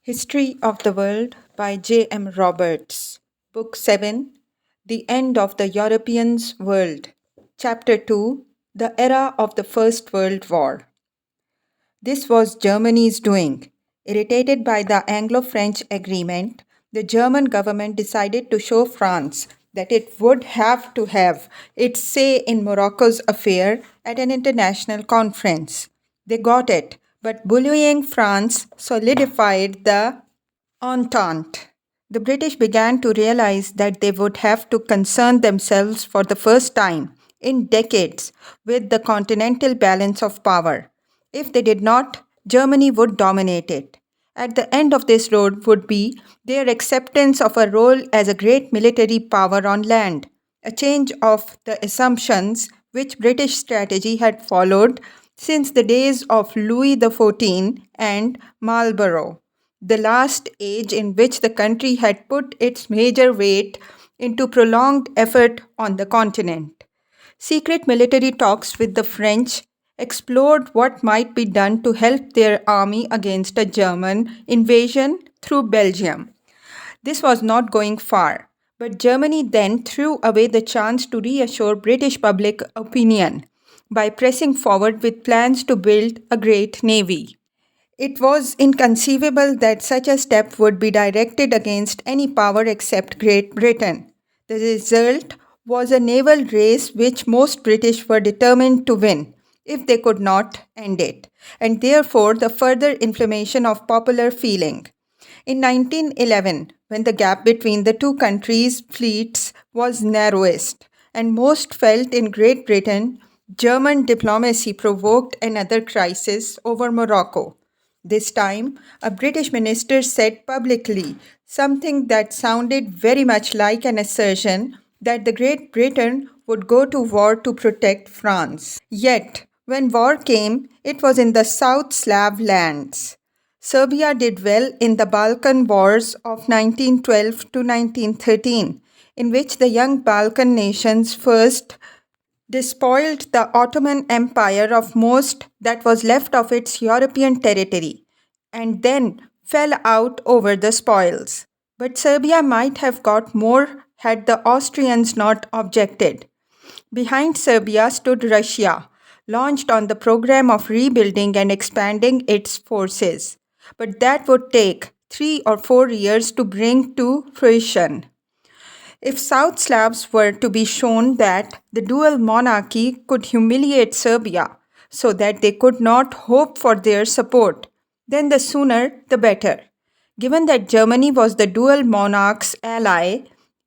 History of the World by J. M. Roberts. Book 7 The End of the Europeans' World. Chapter 2 The Era of the First World War. This was Germany's doing. Irritated by the Anglo French agreement, the German government decided to show France that it would have to have its say in Morocco's affair at an international conference. They got it, but bullying France solidified the Entente. The British began to realize that they would have to concern themselves for the first time in decades with the continental balance of power. If they did not, Germany would dominate it. At the end of this road would be their acceptance of a role as a great military power on land, a change of the assumptions which British strategy had followed since the days of Louis XIV and Marlborough, the last age in which the country had put its major weight into prolonged effort on the continent. Secret military talks with the French explored what might be done to help their army against a German invasion through Belgium. This was not going far, but Germany then threw away the chance to reassure British public opinion by pressing forward with plans to build a great navy. It was inconceivable that such a step would be directed against any power except Great Britain. The result was a naval race which most British were determined to win, if they could not end it, and therefore the further inflammation of popular feeling. In 1911, when the gap between the two countries' fleets was narrowest and most felt in Great Britain, German diplomacy provoked another crisis over Morocco. This time, a British minister said publicly something that sounded very much like an assertion that the Great Britain would go to war to protect France. Yet, when war came, it was in the South Slav lands. Serbia did well in the Balkan Wars of 1912 to 1913, in which the young Balkan nations first despoiled the Ottoman Empire of most that was left of its European territory, and then fell out over the spoils. But Serbia might have got more had the Austrians not objected. Behind Serbia stood Russia, launched on the program of rebuilding and expanding its forces. But that would take 3 or 4 years to bring to fruition. If South Slavs were to be shown that the dual monarchy could humiliate Serbia so that they could not hope for their support, then the sooner the better. Given that Germany was the dual monarch's ally,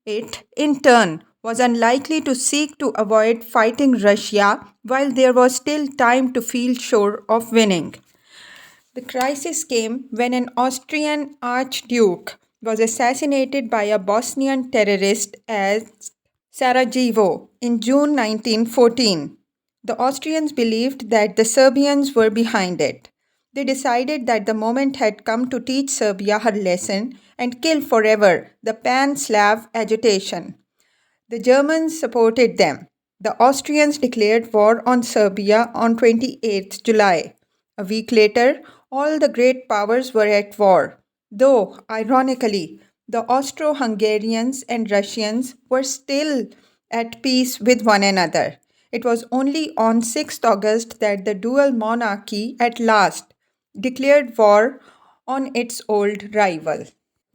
it, in turn, was unlikely to seek to avoid fighting Russia while there was still time to feel sure of winning. The crisis came when an Austrian archduke was assassinated by a Bosnian terrorist at Sarajevo in June 1914. The Austrians believed that the Serbians were behind it. They decided that the moment had come to teach Serbia her lesson and kill forever the pan Slav agitation. The Germans supported them. The Austrians declared war on Serbia on 28th July. A week later, all the great powers were at war, though, ironically, the Austro Hungarians and Russians were still at peace with one another. It was only on 6th August that the dual monarchy at last declared war on its old rival.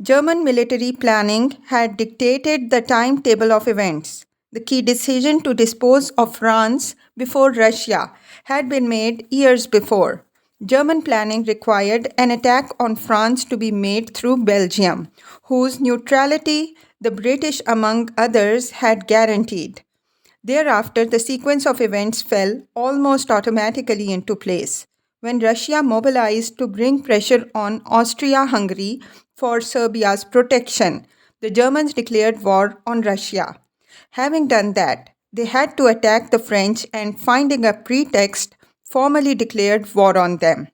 German military planning had dictated the timetable of events. The key decision to dispose of France before Russia had been made years before. German planning required an attack on France to be made through Belgium, whose neutrality the British, among others, had guaranteed. Thereafter, the sequence of events fell almost automatically into place. When Russia mobilized to bring pressure on Austria Hungary for Serbia's protection, the Germans declared war on Russia. Having done that, they had to attack the French and, finding a pretext, formally declared war on them.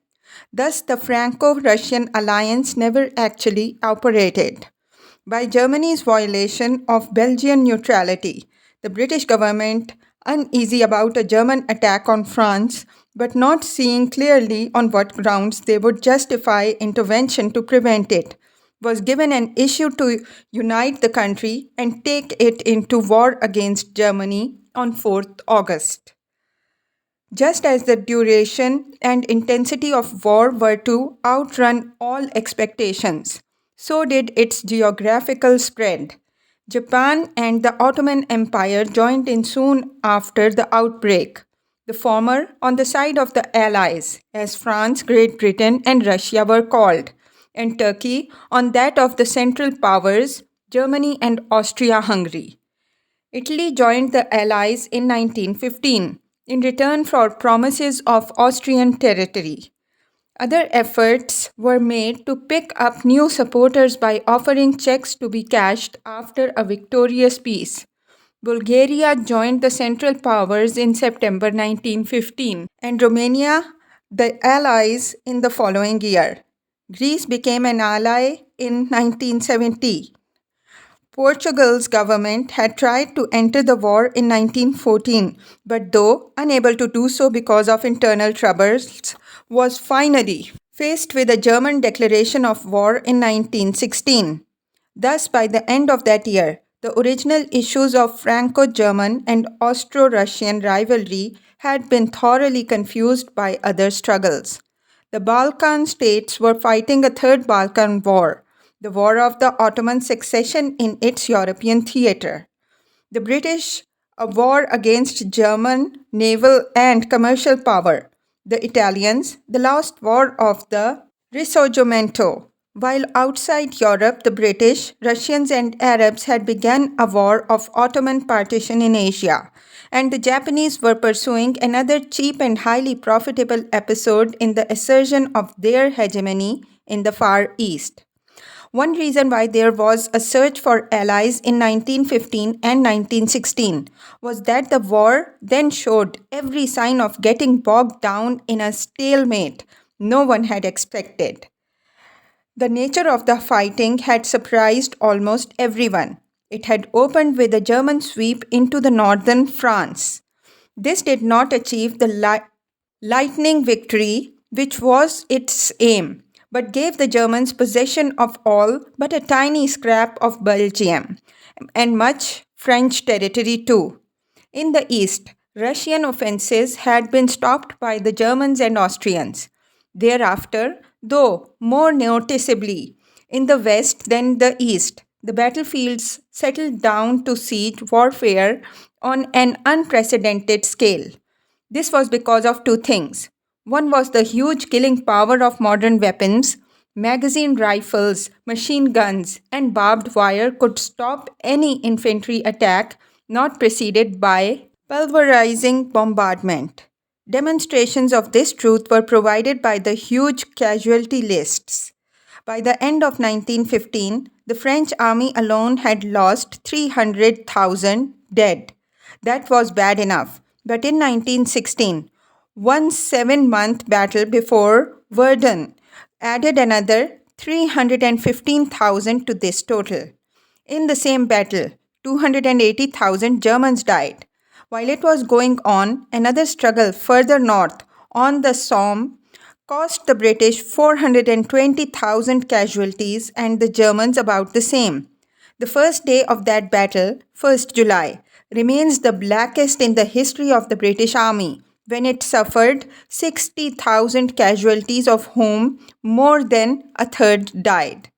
Thus, the Franco Russian alliance never actually operated. By Germany's violation of Belgian neutrality, the British government, uneasy about a German attack on France, but not seeing clearly on what grounds they would justify intervention to prevent it, was given an issue to unite the country and take it into war against Germany on 4th August. Just as the duration and intensity of war were to outrun all expectations, so did its geographical spread. Japan and the Ottoman Empire joined in soon after the outbreak, the former on the side of the Allies, as France, Great Britain, and Russia were called, and Turkey on that of the Central Powers, Germany and Austria Hungary. Italy joined the Allies in 1915 in return for promises of Austrian territory. Other efforts were made to pick up new supporters by offering checks to be cashed after a victorious peace. Bulgaria joined the Central Powers in September 1915 and Romania the Allies in the following year. Greece became an ally in 1970. Portugal's government had tried to enter the war in 1914, but though unable to do so because of internal troubles, was finally faced with a German declaration of war in 1916. Thus, by the end of that year, the original issues of Franco-German and Austro-Russian rivalry had been thoroughly confused by other struggles. The Balkan states were fighting a third Balkan War, the War of the Ottoman Succession in its European theatre. The British, a war against German naval and commercial power. The Italians, the last war of the Risorgimento. While outside Europe, the British, Russians, and Arabs had begun a war of Ottoman partition in Asia, and the Japanese were pursuing another cheap and highly profitable episode in the assertion of their hegemony in the Far East. One reason why there was a search for allies in 1915 and 1916 was that the war then showed every sign of getting bogged down in a stalemate no one had expected. The nature of the fighting had surprised almost everyone. It had opened with a German sweep into the northern France. This did not achieve the lightning victory which was its aim, but gave the Germans possession of all but a tiny scrap of Belgium and much French territory too. In the east, Russian offensives had been stopped by the Germans and Austrians. Thereafter, though more noticeably in the west than the east, the battlefields settled down to siege warfare on an unprecedented scale. This was because of two things. One was the huge killing power of modern weapons. Magazine rifles, machine guns, and barbed wire could stop any infantry attack not preceded by pulverizing bombardment. Demonstrations of this truth were provided by the huge casualty lists. By the end of 1915, the French army alone had lost 300,000 dead. That was bad enough. But in 1916, one 7-month battle before Verdun added another 315,000 to this total. In the same battle, 280,000 Germans died. While it was going on, another struggle further north on the Somme cost the British 420,000 casualties and the Germans about the same. The first day of that battle, 1st July, remains the blackest in the history of the British Army, when it suffered 60,000 casualties, of whom more than a third died.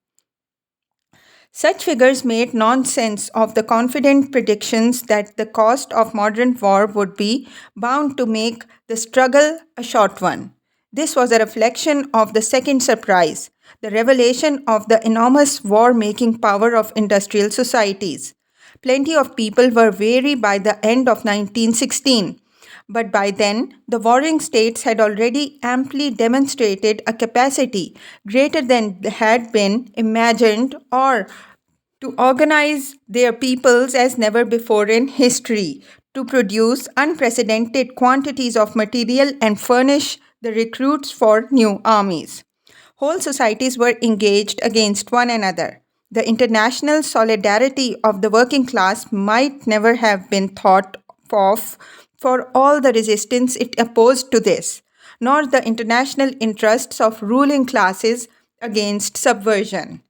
Such figures made nonsense of the confident predictions that the cost of modern war would be bound to make the struggle a short one. This was a reflection of the second surprise, the revelation of the enormous war-making power of industrial societies. Plenty of people were weary by the end of 1916, but by then the warring states had already amply demonstrated a capacity greater than had been imagined or to organize their peoples as never before in history, to produce unprecedented quantities of material and furnish the recruits for new armies. Whole societies were engaged against one another. The international solidarity of the working class might never have been thought of for all the resistance it opposed to this. nor the international interests of ruling classes against subversion.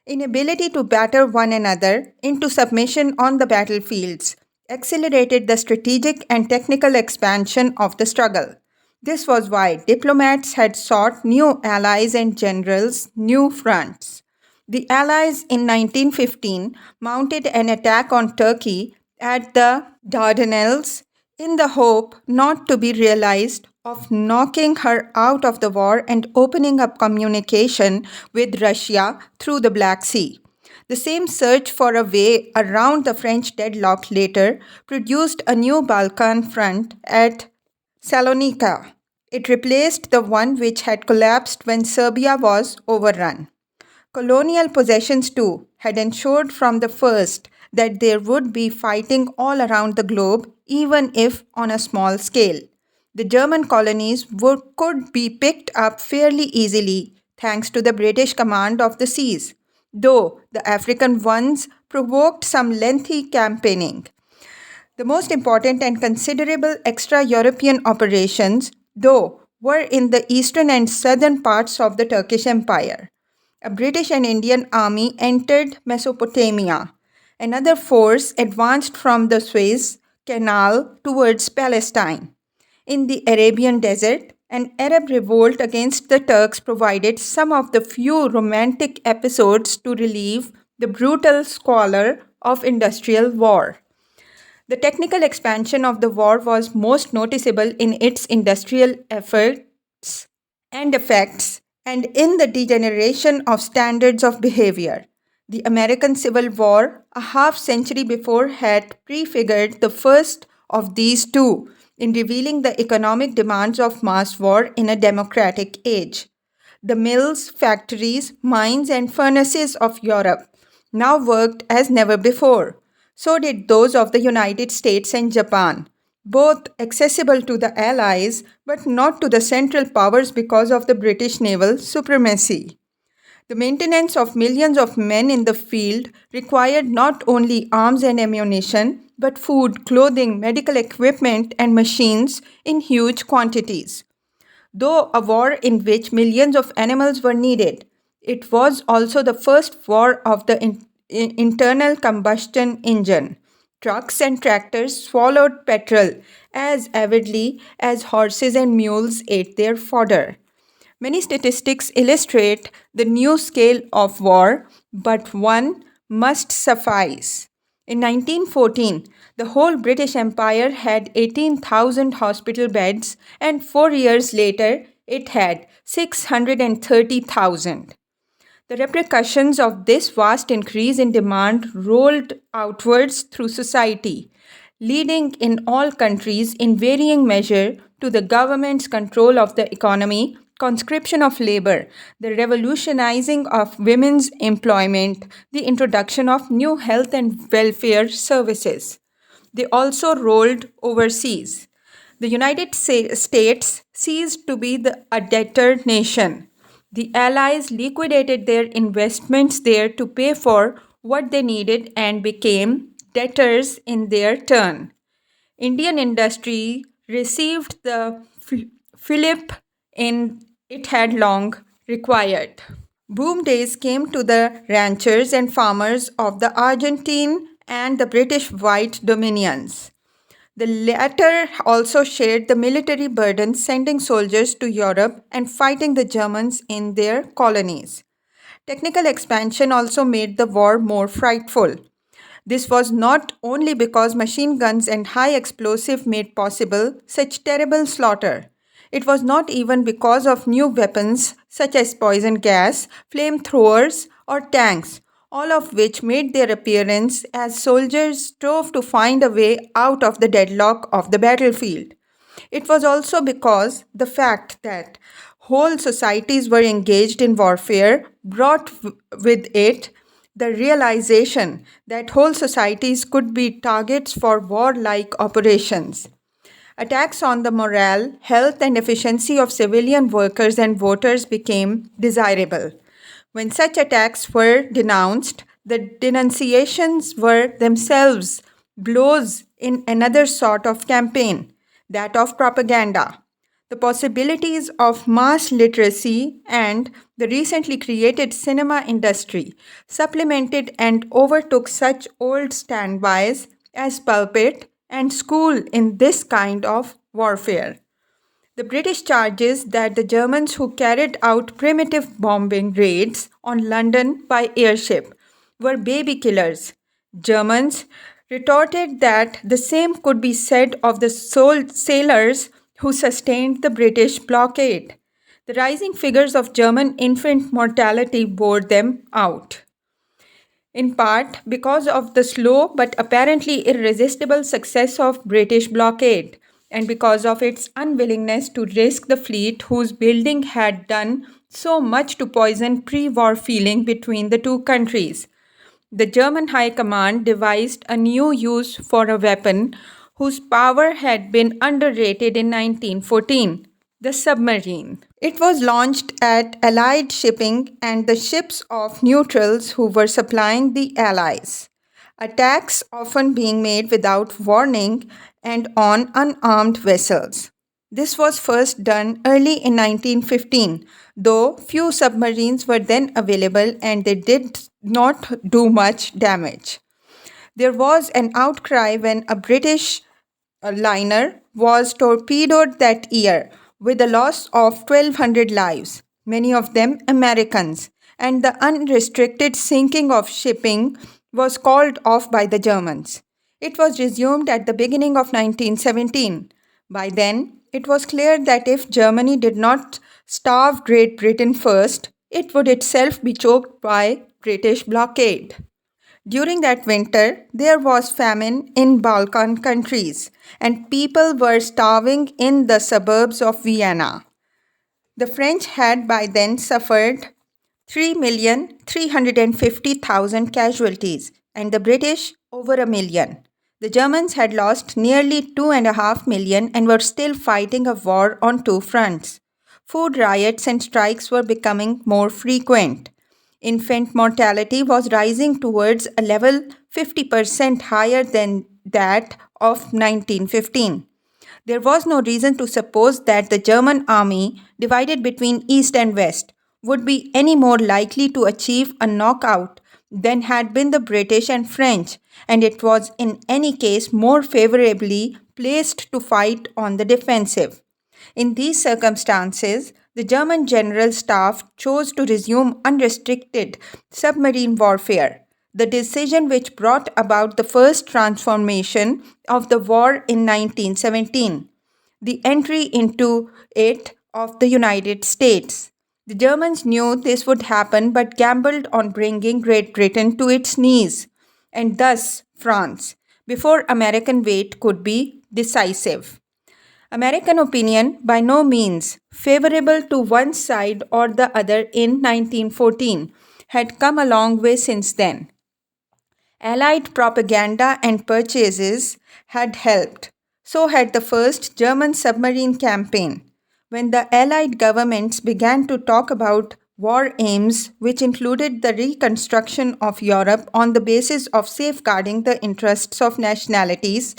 Inability to batter one another into submission on the battlefields accelerated the strategic and technical expansion of the struggle. This was why diplomats had sought new allies and generals new fronts. The Allies in 1915 mounted an attack on Turkey at the Dardanelles in the hope not to be realized of knocking her out of the war and opening up communication with Russia through the Black Sea. The same search for a way around the French deadlock later produced a new Balkan front at Salonika. It replaced the one which had collapsed when Serbia was overrun. Colonial possessions, too, had ensured from the first that there would be fighting all around the globe, even if on a small scale. The German colonies could be picked up fairly easily thanks to the British command of the seas, though the African ones provoked some lengthy campaigning. The most important and considerable extra European operations, though, were in the eastern and southern parts of the Turkish Empire. A British and Indian army entered Mesopotamia. Another force advanced from the Suez Canal towards Palestine. In the Arabian desert, an Arab revolt against the Turks provided some of the few romantic episodes to relieve the brutal squalor of industrial war. The technical expansion of the war was most noticeable in its industrial efforts and effects and in the degeneration of standards of behavior. The American Civil War, a half century before, had prefigured the first of these two in revealing the economic demands of mass war in a democratic age. The mills, factories, mines, and furnaces of Europe now worked as never before. So did those of the United States and Japan, both accessible to the Allies but not to the Central Powers because of the British naval supremacy. The maintenance of millions of men in the field required not only arms and ammunition, but food, clothing, medical equipment, and machines in huge quantities. Though a war in which millions of animals were needed, it was also the first war of the internal combustion engine. Trucks and tractors swallowed petrol as avidly as horses and mules ate their fodder. Many statistics illustrate the new scale of war, but one must suffice. In 1914, the whole British Empire had 18,000 hospital beds, and 4 years later, it had 630,000. The repercussions of this vast increase in demand rolled outwards through society, leading in all countries in varying measure to the government's control of the economy, conscription of labor, the revolutionizing of women's employment, the introduction of new health and welfare services. They also rolled overseas. The United States ceased to be a debtor nation. The Allies liquidated their investments there to pay for what they needed and became debtors in their turn. Indian industry received the fillip in it had long required. Boom days came to the ranchers and farmers of the Argentine and the British White Dominions. The latter also shared the military burden, sending soldiers to Europe and fighting the Germans in their colonies. Technical expansion also made the war more frightful. This was not only because machine guns and high explosive made possible such terrible slaughter. It was not even because of new weapons such as poison gas, flamethrowers, or tanks, all of which made their appearance as soldiers strove to find a way out of the deadlock of the battlefield. It was also because the fact that whole societies were engaged in warfare brought with it the realization that whole societies could be targets for warlike operations. Attacks on the morale, health, and efficiency of civilian workers and voters became desirable. When such attacks were denounced, the denunciations were themselves blows in another sort of campaign, that of propaganda. The possibilities of mass literacy and the recently created cinema industry supplemented and overtook such old standbys as pulpit and school in this kind of warfare. The British charges that the Germans who carried out primitive bombing raids on London by airship were baby killers. Germans retorted that the same could be said of the sailors who sustained the British blockade. The rising figures of German infant mortality bore them out, in part because of the slow but apparently irresistible success of British blockade and because of its unwillingness to risk the fleet whose building had done so much to poison pre-war feeling between the two countries. The German High Command devised a new use for a weapon whose power had been underrated in 1914, the submarine. It was launched at Allied shipping and the ships of neutrals who were supplying the Allies. Attacks often being made without warning and on unarmed vessels. This was first done early in 1915, though few submarines were then available and they did not do much damage. There was an outcry when a British liner was torpedoed that year with a loss of 1,200 lives, many of them Americans, and the unrestricted sinking of shipping was called off by the Germans. It was resumed at the beginning of 1917. By then, it was clear that if Germany did not starve Great Britain first, it would itself be choked by British blockade. During that winter, there was famine in Balkan countries, and people were starving in the suburbs of Vienna. The French had by then suffered 3,350,000 casualties, and the British over a million. The Germans had lost nearly 2.5 million and were still fighting a war on two fronts. Food riots and strikes were becoming more frequent. Infant mortality was rising towards a level 50% higher than that of 1915. There was no reason to suppose that the German army, divided between East and West, would be any more likely to achieve a knockout than had been the British and French, and it was in any case more favorably placed to fight on the defensive. In these circumstances, the German General Staff chose to resume unrestricted submarine warfare, the decision which brought about the first transformation of the war in 1917, the entry into it of the United States. The Germans knew this would happen but gambled on bringing Great Britain to its knees, and thus France, before American weight could be decisive. American opinion, by no means favorable to one side or the other in 1914, had come a long way since then. Allied propaganda and purchases had helped. So had the first German submarine campaign. When the Allied governments began to talk about war aims, which included the reconstruction of Europe on the basis of safeguarding the interests of nationalities,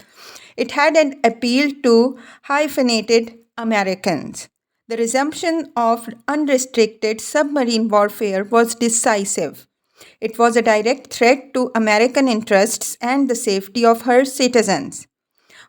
it had an appeal to hyphenated Americans. The resumption of unrestricted submarine warfare was decisive. It was a direct threat to American interests and the safety of her citizens.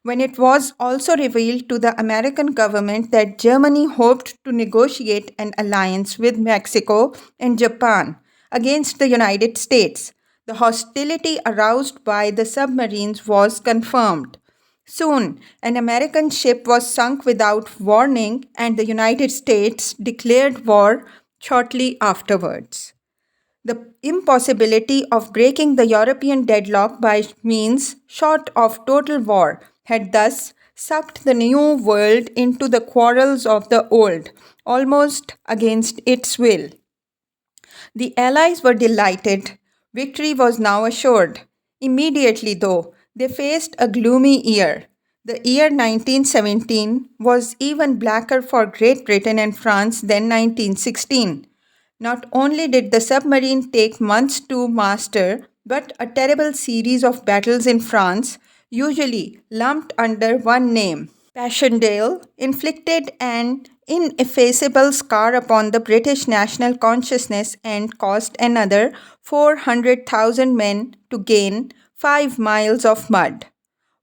When it was also revealed to the American government that Germany hoped to negotiate an alliance with Mexico and Japan against the United States, the hostility aroused by the submarines was confirmed. Soon, an American ship was sunk without warning, and the United States declared war shortly afterwards. The impossibility of breaking the European deadlock by means short of total war had thus sucked the new world into the quarrels of the old, almost against its will. The Allies were delighted. Victory was now assured. Immediately, though, they faced a gloomy year. The year 1917 was even blacker for Great Britain and France than 1916. Not only did the submarine take months to master, but a terrible series of battles in France, usually lumped under one name, Passchendaele inflicted an ineffaceable scar upon the British national consciousness and caused another 400,000 men to gain 5 miles of mud.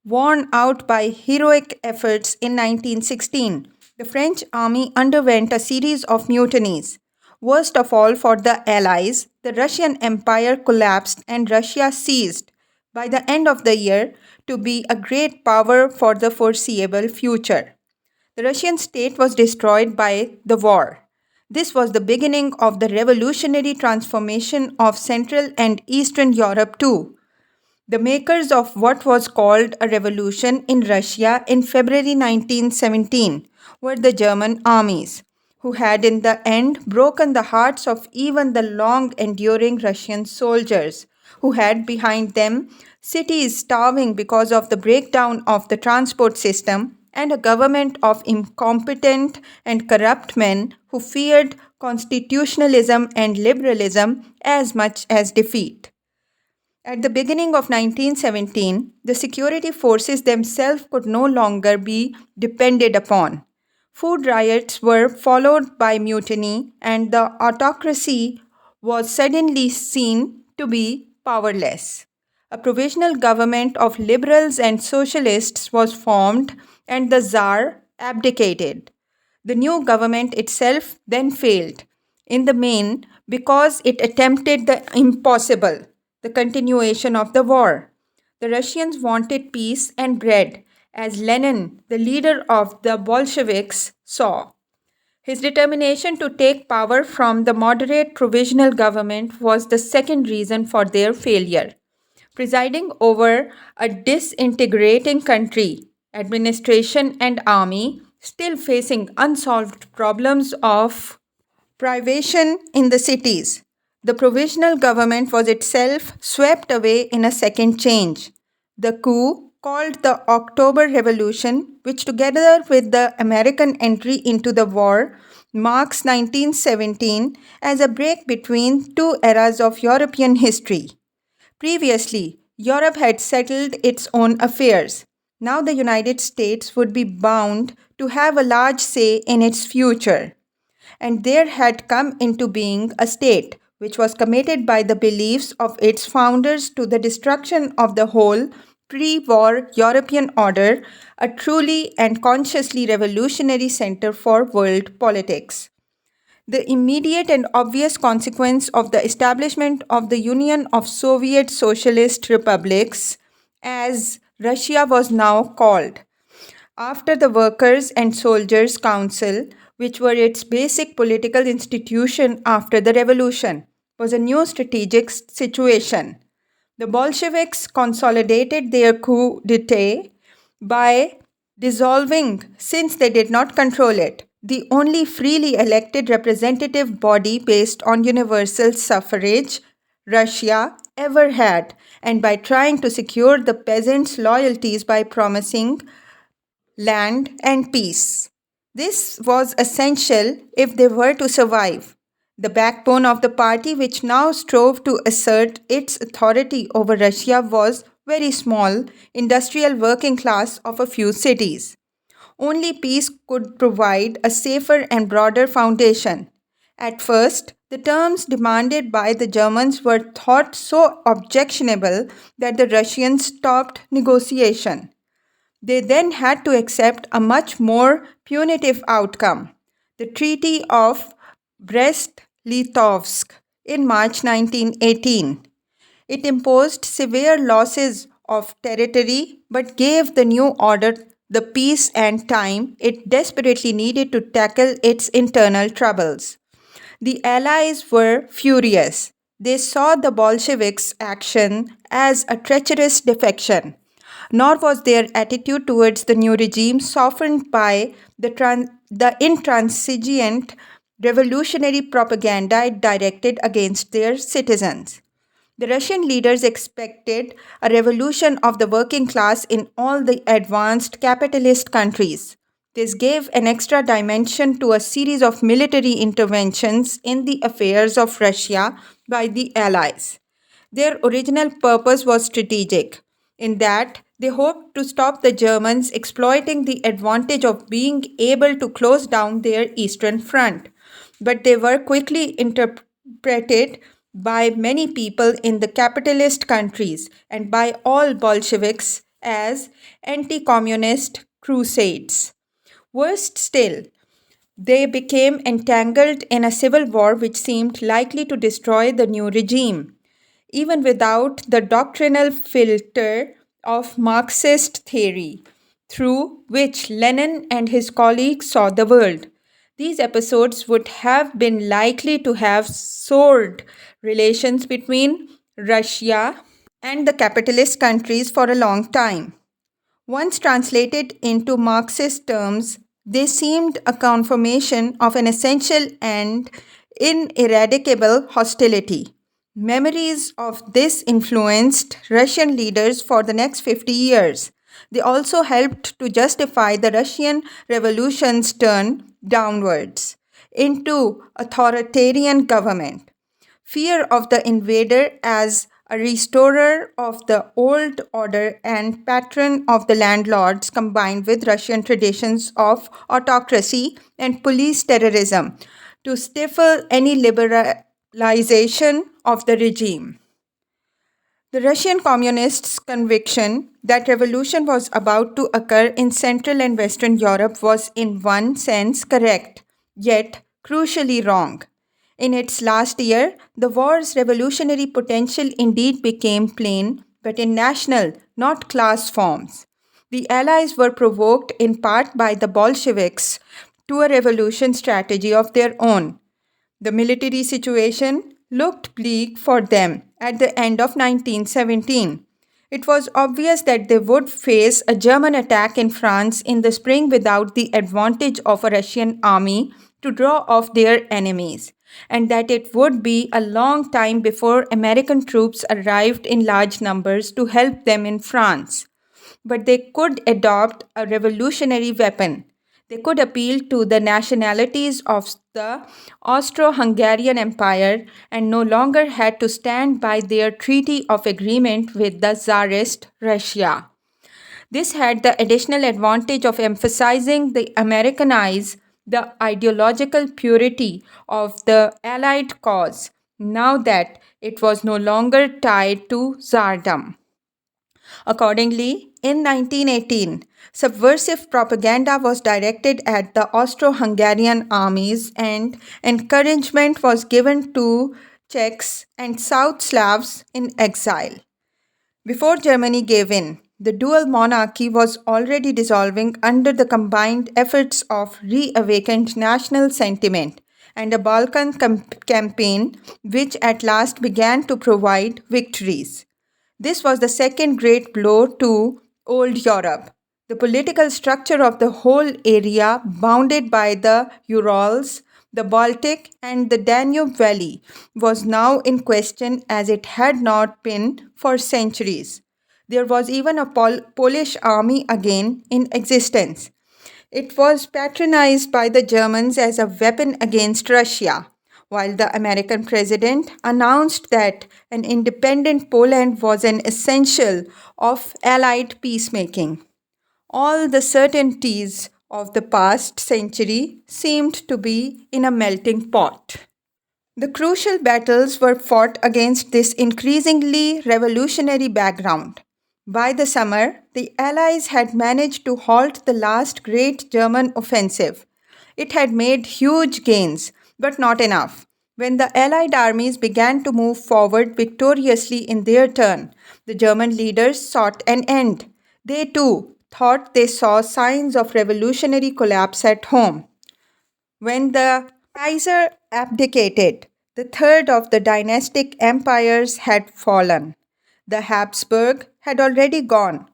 Worn out by heroic efforts in 1916, the French army underwent a series of mutinies. Worst of all for the Allies, the Russian Empire collapsed and Russia ceased, by the end of the year, to be a great power for the foreseeable future. The Russian state was destroyed by the war. This was the beginning of the revolutionary transformation of Central and Eastern Europe too. The makers of what was called a revolution in Russia in February 1917 were the German armies, who had in the end broken the hearts of even the long enduring Russian soldiers, who had behind them cities starving because of the breakdown of the transport system and a government of incompetent and corrupt men who feared constitutionalism and liberalism as much as defeat. At the beginning of 1917, the security forces themselves could no longer be depended upon. Food riots were followed by mutiny, and the autocracy was suddenly seen to be powerless. A provisional government of liberals and socialists was formed, and the Tsar abdicated. The new government itself then failed, in the main because it attempted the impossible, the continuation of the war. The Russians wanted peace and bread, as Lenin, the leader of the Bolsheviks, saw. His determination to take power from the moderate provisional government was the second reason for their failure. Presiding over a disintegrating country, administration, and army, still facing unsolved problems of privation in the cities, the provisional government was itself swept away in a second change. The coup, called the October Revolution, which together with the American entry into the war, marks 1917 as a break between two eras of European history. Previously, Europe had settled its own affairs. Now the United States would be bound to have a large say in its future. And there had come into being a state which was committed by the beliefs of its founders to the destruction of the whole pre war European order, a truly and consciously revolutionary center for world politics. The immediate and obvious consequence of the establishment of the Union of Soviet Socialist Republics, as Russia was now called, after the Workers' and Soldiers' Council, which were its basic political institution after the revolution, was a new strategic situation. The Bolsheviks consolidated their coup d'etat by dissolving, since they did not control it, the only freely elected representative body based on universal suffrage Russia ever had, and by trying to secure the peasants' loyalties by promising land, and peace. This was essential if they were to survive. The backbone of the party, which now strove to assert its authority over Russia, was very small, industrial working class of a few cities. Only peace could provide a safer and broader foundation. At first, the terms demanded by the Germans were thought so objectionable that the Russians stopped negotiation. They then had to accept a much more punitive outcome, the Treaty of Brest-Litovsk in March 1918. It imposed severe losses of territory but gave the new order the peace and time it desperately needed to tackle its internal troubles. The Allies were furious. They saw the Bolsheviks' action as a treacherous defection. Nor was their attitude towards the new regime softened by the intransigent revolutionary propaganda it directed against their citizens. The Russian leaders expected a revolution of the working class in all the advanced capitalist countries. This gave an extra dimension to a series of military interventions in the affairs of Russia by the Allies. Their original purpose was strategic, in that They hoped to stop the Germans exploiting the advantage of being able to close down their eastern front. But they were quickly interpreted by many people in the capitalist countries and by all Bolsheviks as anti communist crusades. Worse still, they became entangled in a civil war which seemed likely to destroy the new regime, even without the doctrinal filter of Marxist theory, through which Lenin and his colleagues saw the world. These episodes would have been likely to have soured relations between Russia and the capitalist countries for a long time. Once translated into Marxist terms, they seemed a confirmation of an essential and ineradicable hostility. Memories of this influenced Russian leaders for the next 50 years. They also helped to justify the Russian Revolution's turn downwards into authoritarian government. Fear of the invader as a restorer of the old order and patron of the landlords combined with Russian traditions of autocracy and police terrorism to stifle any liberalization of the regime. The Russian communists' conviction that revolution was about to occur in Central and Western Europe was in one sense correct, yet crucially wrong. In its last year, the war's revolutionary potential indeed became plain, but in national, not class forms. The Allies were provoked in part by the Bolsheviks to a revolution strategy of their own. The military situation looked bleak for them at the end of 1917. It was obvious that they would face a German attack in France in the spring without the advantage of a Russian army to draw off their enemies, and that it would be a long time before American troops arrived in large numbers to help them in France. But they could adopt a revolutionary weapon. They could appeal to the nationalities of the Austro Hungarian Empire and no longer had to stand by their treaty of agreement with the Tsarist Russia. This had the additional advantage of emphasizing the Americanize the ideological purity of the Allied cause, now that it was no longer tied to Tsardom. Accordingly, in 1918, subversive propaganda was directed at the Austro Hungarian armies and encouragement was given to Czechs and South Slavs in exile. Before Germany gave in, the dual monarchy was already dissolving under the combined efforts of reawakened national sentiment and a Balkan campaign which at last began to provide victories. This was the second great blow to Old Europe. The political structure of the whole area, bounded by the Urals, the Baltic, and the Danube Valley, was now in question as it had not been for centuries. There was even a Polish army again in existence. It was patronized by the Germans as a weapon against Russia, while the American president announced that an independent Poland was an essential of Allied peacemaking. All the certainties of the past century seemed to be in a melting pot. The crucial battles were fought against this increasingly revolutionary background. By the summer, the Allies had managed to halt the last great German offensive. It had made huge gains, but not enough. When the Allied armies began to move forward victoriously in their turn, the German leaders sought an end. They too thought they saw signs of revolutionary collapse at home. When the Kaiser abdicated, the third of the dynastic empires had fallen. The Habsburg had already gone,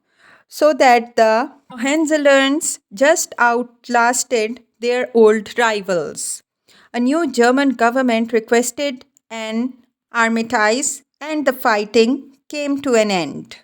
so that the Hohenzollerns just outlasted their old rivals. A new German government requested an armistice, and the fighting came to an end.